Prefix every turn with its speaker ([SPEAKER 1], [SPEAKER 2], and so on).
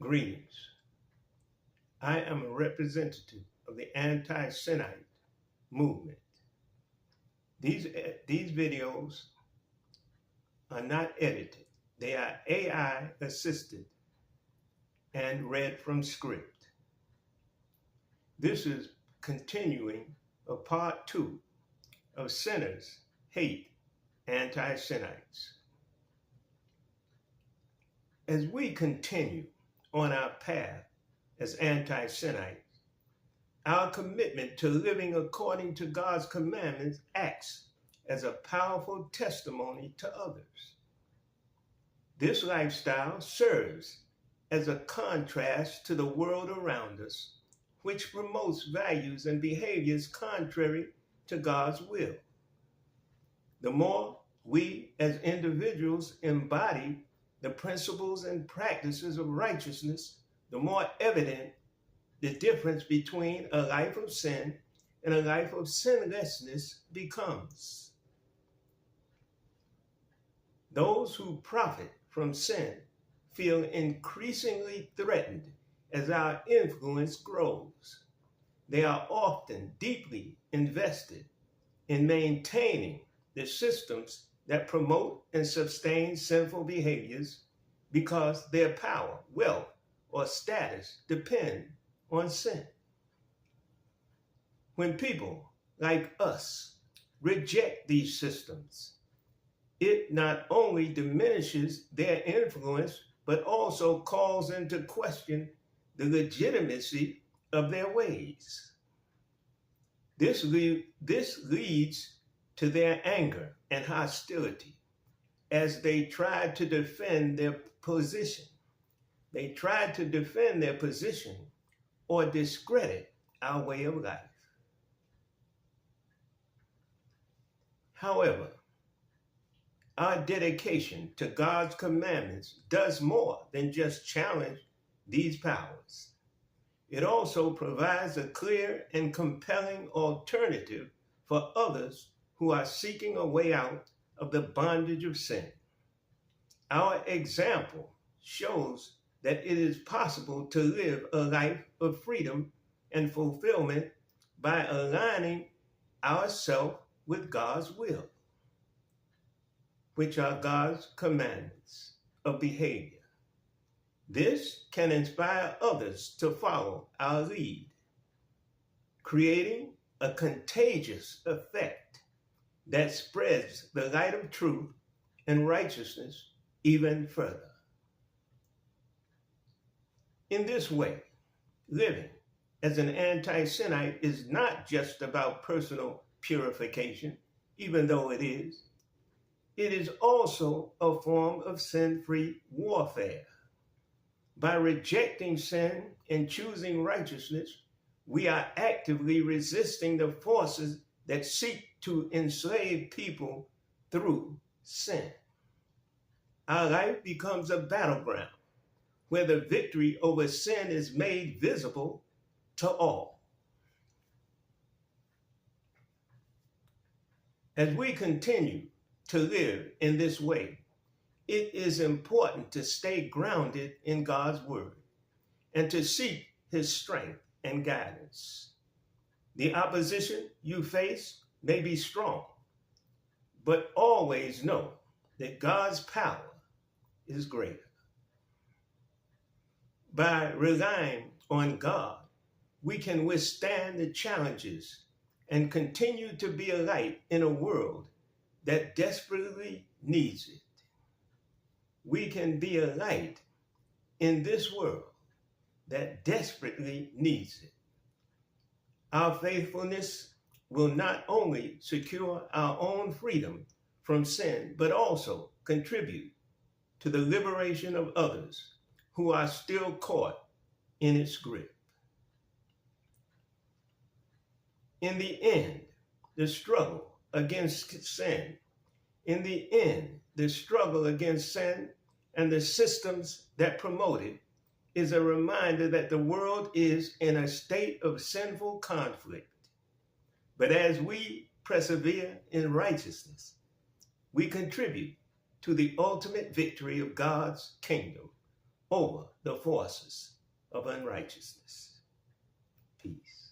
[SPEAKER 1] Greetings. I am a representative of the AntiSinite movement. These videos are not edited. They are AI assisted and read from script. This is continuing of part 2 of Sinners Hate AntiSinites. As we continue on our path as anti-Sinites, our commitment to living according to God's commandments acts as a powerful testimony to others. This lifestyle serves as a contrast to the world around us, which promotes values and behaviors contrary to God's will. The more we as individuals embody the principles and practices of righteousness, the more evident the difference between a life of sin and a life of sinlessness becomes. Those who profit from sin feel increasingly threatened as our influence grows. They are often deeply invested in maintaining the systems that promote and sustain sinful behaviors because their power, wealth, or status depend on sin. When people like us reject these systems, it not only diminishes their influence, but also calls into question the legitimacy of their ways. This leads to their anger and hostility as they try to defend their position. They try to defend their position or discredit our way of life. However, our dedication to God's commandments does more than just challenge these powers. It also provides a clear and compelling alternative for others who are seeking a way out of the bondage of sin. Our example shows that it is possible to live a life of freedom and fulfillment by aligning ourselves with God's will, which are God's commandments of behavior. This can inspire others to follow our lead, creating a contagious effect that spreads the light of truth and righteousness even further. In this way, living as an anti-Sinite is not just about personal purification, even though it is. It is also a form of sin-free warfare. By rejecting sin and choosing righteousness, we are actively resisting the forces that seek to enslave people through sin. Our life becomes a battleground where the victory over sin is made visible to all. As we continue to live in this way, it is important to stay grounded in God's word and to seek his strength and guidance. The opposition you face may be strong, but always know that God's power is greater. By relying on God, we can withstand the challenges and continue to be a light in a world that desperately needs it. We can be a light in this world that desperately needs it. Our faithfulness will not only secure our own freedom from sin, but also contribute to the liberation of others who are still caught in its grip. In the end, the struggle against sin, and the systems that promote it is a reminder that the world is in a state of sinful conflict. But as we persevere in righteousness, we contribute to the ultimate victory of God's kingdom, over the forces of unrighteousness. Peace.